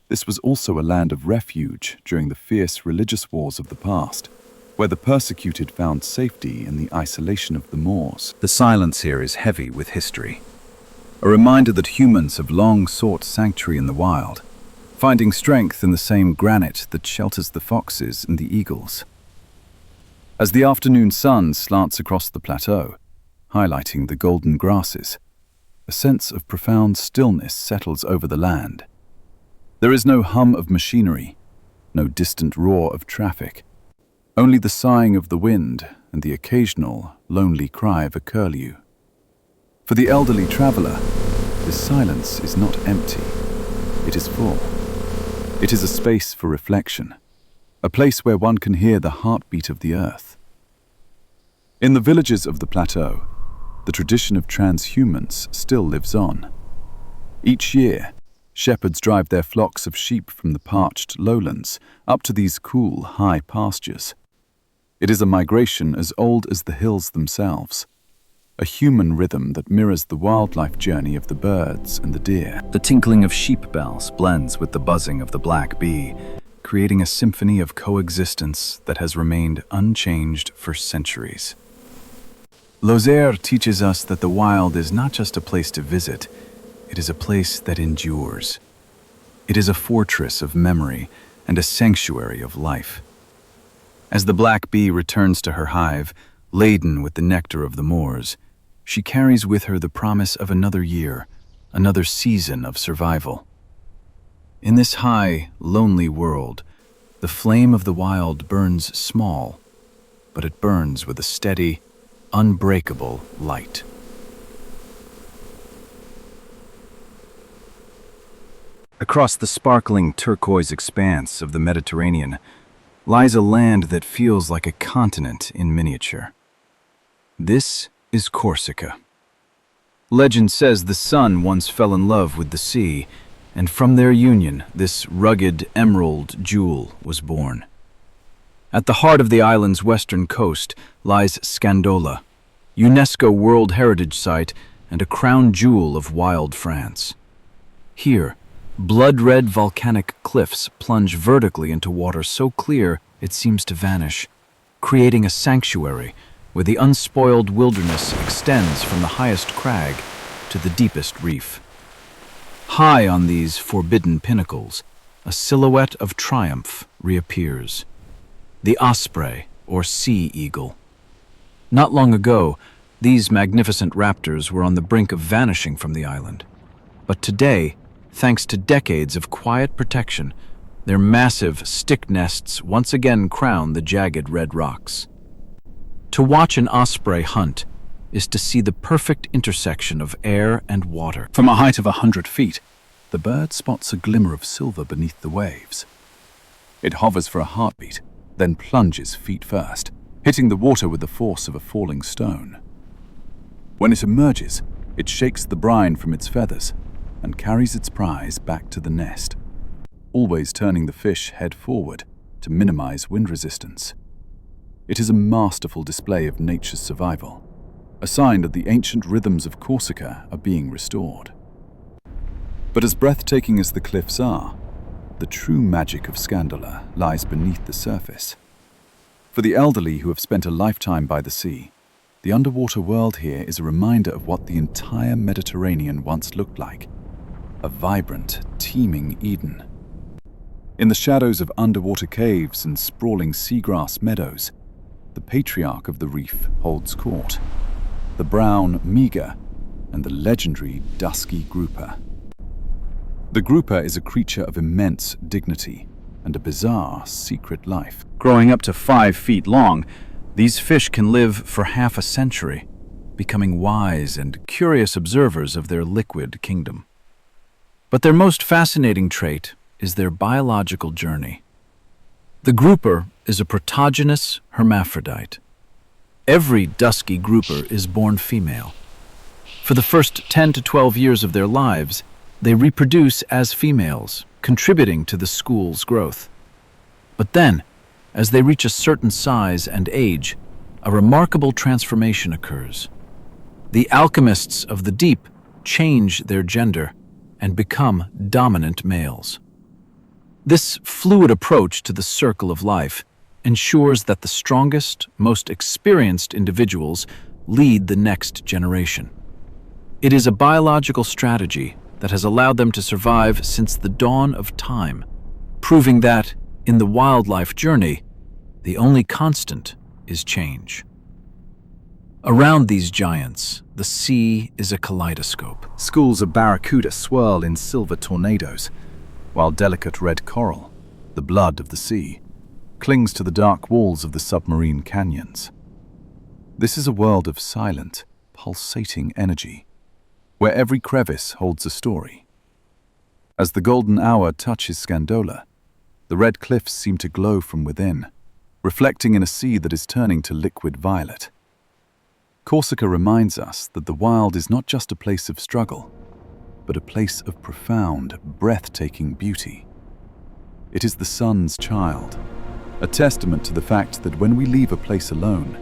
This was also a land of refuge during the fierce religious wars of the past, where the persecuted found safety in the isolation of the moors. The silence here is heavy with history, a reminder that humans have long sought sanctuary in the wild, finding strength in the same granite that shelters the foxes and the eagles. As the afternoon sun slants across the plateau, highlighting the golden grasses, a sense of profound stillness settles over the land. There is no hum of machinery, no distant roar of traffic, only the sighing of the wind and the occasional, lonely cry of a curlew. For the elderly traveler, this silence is not empty, it is full. It is a space for reflection, a place where one can hear the heartbeat of the earth. In the villages of the plateau, the tradition of transhumance still lives on. Each year, shepherds drive their flocks of sheep from the parched lowlands up to these cool, high pastures. It is a migration as old as the hills themselves, a human rhythm that mirrors the wildlife journey of the birds and the deer. The tinkling of sheep bells blends with the buzzing of the black bee, creating a symphony of coexistence that has remained unchanged for centuries. Lozère teaches us that the wild is not just a place to visit, it is a place that endures. It is a fortress of memory and a sanctuary of life. As the black bee returns to her hive, laden with the nectar of the moors, she carries with her the promise of another year, another season of survival. In this high, lonely world, the flame of the wild burns small, but it burns with a steady, unbreakable light. Across the sparkling turquoise expanse of the Mediterranean lies a land that feels like a continent in miniature. This is Corsica. Legend says the sun once fell in love with the sea, and from their union, this rugged emerald jewel was born. At the heart of the island's western coast lies Scandola, UNESCO World Heritage Site and a crown jewel of wild France. Here, blood-red volcanic cliffs plunge vertically into water so clear it seems to vanish, creating a sanctuary where the unspoiled wilderness extends from the highest crag to the deepest reef. High on these forbidden pinnacles, a silhouette of triumph reappears. The osprey, or sea eagle. Not long ago, these magnificent raptors were on the brink of vanishing from the island. But today, thanks to decades of quiet protection, their massive stick nests once again crown the jagged red rocks. To watch an osprey hunt is to see the perfect intersection of air and water. From a height of 100 feet, the bird spots a glimmer of silver beneath the waves. It hovers for a heartbeat, then plunges feet first, hitting the water with the force of a falling stone. When it emerges, it shakes the brine from its feathers and carries its prize back to the nest, always turning the fish head forward to minimize wind resistance. It is a masterful display of nature's survival, a sign that the ancient rhythms of Corsica are being restored. But as breathtaking as the cliffs are, the true magic of Scandola lies beneath the surface. For the elderly who have spent a lifetime by the sea, the underwater world here is a reminder of what the entire Mediterranean once looked like, a vibrant, teeming Eden. In the shadows of underwater caves and sprawling seagrass meadows, the patriarch of the reef holds court, the brown Miga and the legendary dusky grouper. The grouper is a creature of immense dignity and a bizarre secret life. Growing up to 5 feet long, these fish can live for half a century, becoming wise and curious observers of their liquid kingdom. But their most fascinating trait is their biological journey. The grouper is a protogynous hermaphrodite. Every dusky grouper is born female. For the first 10 to 12 years of their lives, they reproduce as females, contributing to the school's growth. But then, as they reach a certain size and age, a remarkable transformation occurs. The alchemists of the deep change their gender and become dominant males. This fluid approach to the circle of life ensures that the strongest, most experienced individuals lead the next generation. It is a biological strategy that has allowed them to survive since the dawn of time, proving that, in the wildlife journey, the only constant is change. Around these giants, the sea is a kaleidoscope. Schools of barracuda swirl in silver tornadoes, while delicate red coral, the blood of the sea, clings to the dark walls of the submarine canyons. This is a world of silent, pulsating energy, where every crevice holds a story. As the golden hour touches Scandola, the red cliffs seem to glow from within, reflecting in a sea that is turning to liquid violet. Corsica reminds us that the wild is not just a place of struggle, but a place of profound, breathtaking beauty. It is the sun's child, a testament to the fact that when we leave a place alone,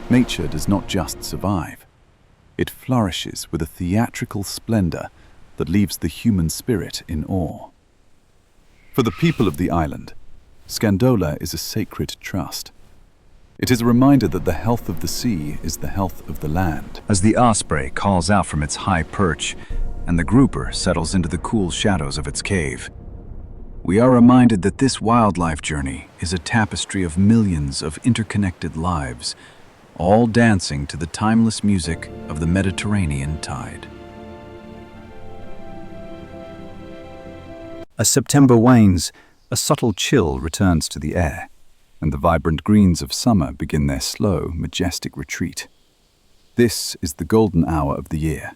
nature does not just survive. It flourishes with a theatrical splendor that leaves the human spirit in awe. For the people of the island, Scandola is a sacred trust. It is a reminder that the health of the sea is the health of the land. As the osprey calls out from its high perch and the grouper settles into the cool shadows of its cave, we are reminded that this wildlife journey is a tapestry of millions of interconnected lives, all dancing to the timeless music of the Mediterranean tide. As September wanes, a subtle chill returns to the air, and the vibrant greens of summer begin their slow, majestic retreat. This is the golden hour of the year.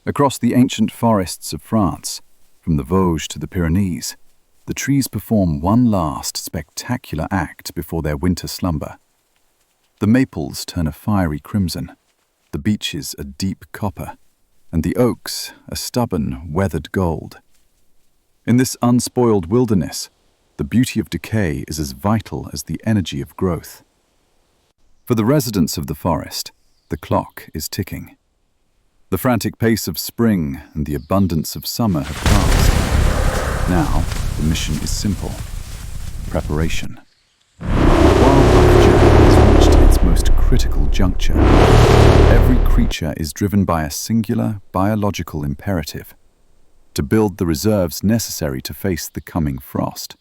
Across the ancient forests of France, from the Vosges to the Pyrenees, the trees perform one last spectacular act before their winter slumber. The maples turn a fiery crimson, the beeches a deep copper, and the oaks a stubborn, weathered gold. In this unspoiled wilderness, the beauty of decay is as vital as the energy of growth. For the residents of the forest, the clock is ticking. The frantic pace of spring and the abundance of summer have passed. Now, the mission is simple: preparation. The wildlife journey has reached its most critical juncture. Every creature is driven by a singular biological imperative: to build the reserves necessary to face the coming frost.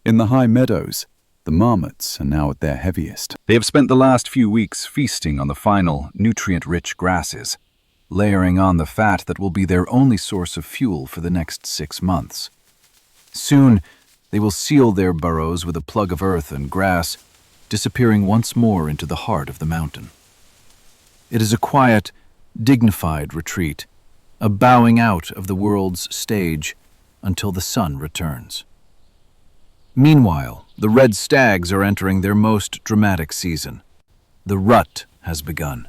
In the high meadows, the marmots are now at their heaviest. They have spent the last few weeks feasting on the final, nutrient-rich grasses, layering on the fat that will be their only source of fuel for the next 6 months. Soon, they will seal their burrows with a plug of earth and grass, disappearing once more into the heart of the mountain. It is a quiet, dignified retreat, a bowing out of the world's stage until the sun returns. Meanwhile, the red stags are entering their most dramatic season. The rut has begun.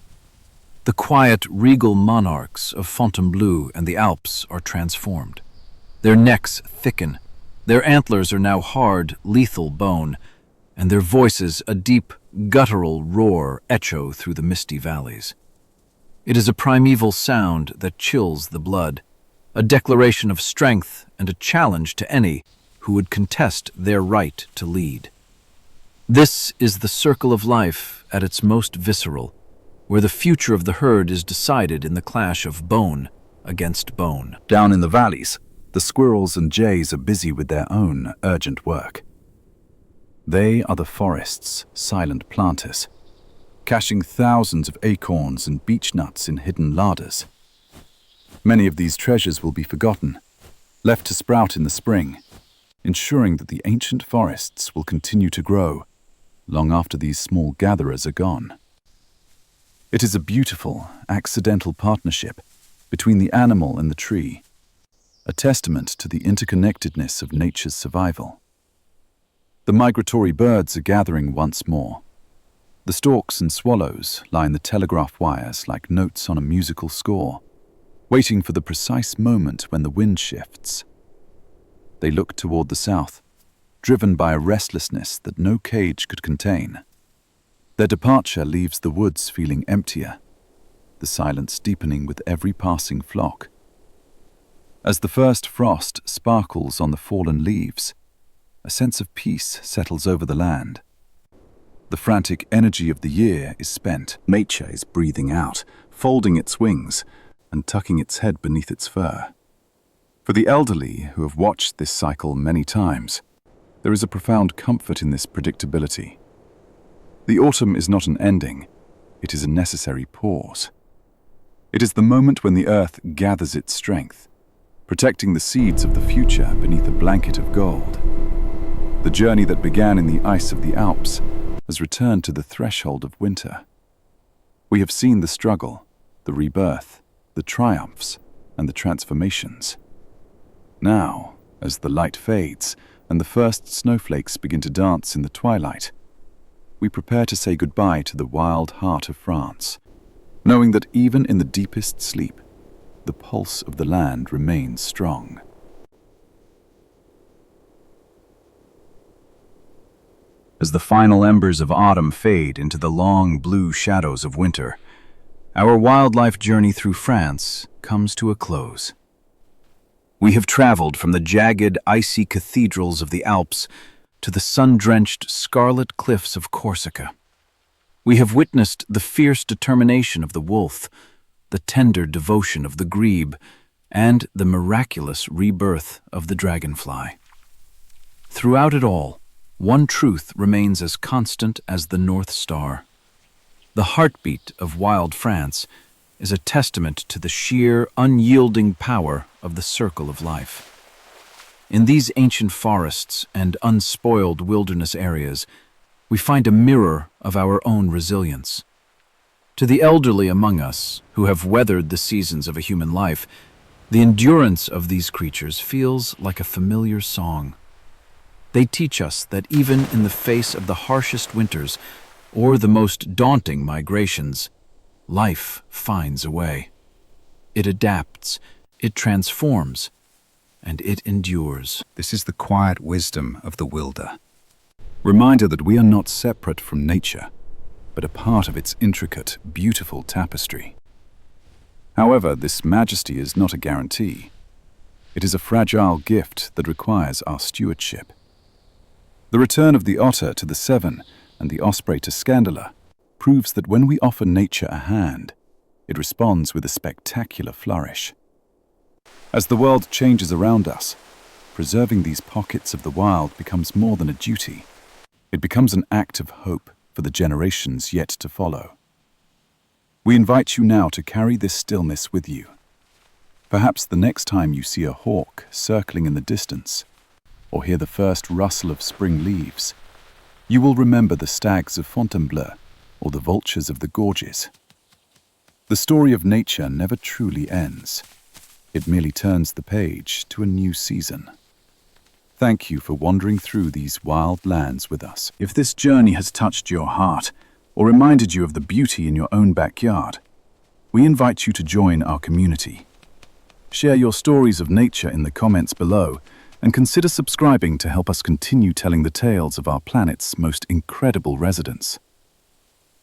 The quiet, regal monarchs of Fontainebleau and the Alps are transformed. Their necks thicken, their antlers are now hard, lethal bone, and their voices a deep, guttural roar echo through the misty valleys. It is a primeval sound that chills the blood, a declaration of strength and a challenge to any who would contest their right to lead. This is the circle of life at its most visceral, where the future of the herd is decided in the clash of bone against bone. Down in the valleys, the squirrels and jays are busy with their own urgent work. They are the forest's silent planters, caching thousands of acorns and beech nuts in hidden larders. Many of these treasures will be forgotten, left to sprout in the spring, ensuring that the ancient forests will continue to grow long after these small gatherers are gone. It is a beautiful, accidental partnership between the animal and the tree, a testament to the interconnectedness of nature's survival. The migratory birds are gathering once more. The storks and swallows line the telegraph wires like notes on a musical score, waiting for the precise moment when the wind shifts. They look toward the south, driven by a restlessness that no cage could contain. Their departure leaves the woods feeling emptier, the silence deepening with every passing flock. As the first frost sparkles on the fallen leaves, a sense of peace settles over the land. The frantic energy of the year is spent. Nature is breathing out, folding its wings, and tucking its head beneath its fur. For the elderly who have watched this cycle many times, there is a profound comfort in this predictability. The autumn is not an ending, it is a necessary pause. It is the moment when the earth gathers its strength, protecting the seeds of the future beneath a blanket of gold. The journey that began in the ice of the Alps has returned to the threshold of winter. We have seen the struggle, the rebirth, the triumphs, and the transformations. Now, as the light fades and the first snowflakes begin to dance in the twilight, we prepare to say goodbye to the wild heart of France, knowing that even in the deepest sleep, the pulse of the land remains strong. As the final embers of autumn fade into the long blue shadows of winter, our wildlife journey through France comes to a close. We have traveled from the jagged, icy cathedrals of the Alps to the sun-drenched scarlet cliffs of Corsica. We have witnessed the fierce determination of the wolf, the tender devotion of the grebe, and the miraculous rebirth of the dragonfly. Throughout it all, one truth remains as constant as the North Star. The heartbeat of wild France is a testament to the sheer, unyielding power of the circle of life. In these ancient forests and unspoiled wilderness areas, we find a mirror of our own resilience. To the elderly among us, who have weathered the seasons of a human life, the endurance of these creatures feels like a familiar song. They teach us that even in the face of the harshest winters or the most daunting migrations, life finds a way. It adapts, it transforms, and it endures. This is the quiet wisdom of the wilder. Reminder that we are not separate from nature, but a part of its intricate, beautiful tapestry. However, this majesty is not a guarantee. It is a fragile gift that requires our stewardship. The return of the otter to the Severn and the osprey to Scandala proves that when we offer nature a hand, it responds with a spectacular flourish. As the world changes around us, preserving these pockets of the wild becomes more than a duty. It becomes an act of hope for the generations yet to follow. We invite you now to carry this stillness with you. Perhaps the next time you see a hawk circling in the distance, or hear the first rustle of spring leaves, you will remember the stags of Fontainebleau or the vultures of the gorges. The story of nature never truly ends. It merely turns the page to a new season. Thank you for wandering through these wild lands with us. If this journey has touched your heart or reminded you of the beauty in your own backyard, we invite you to join our community. Share your stories of nature in the comments below and consider subscribing to help us continue telling the tales of our planet's most incredible residents.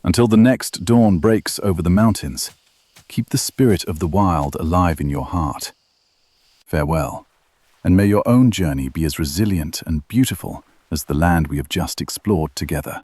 Until the next dawn breaks over the mountains, keep the spirit of the wild alive in your heart. Farewell, and may your own journey be as resilient and beautiful as the land we have just explored together.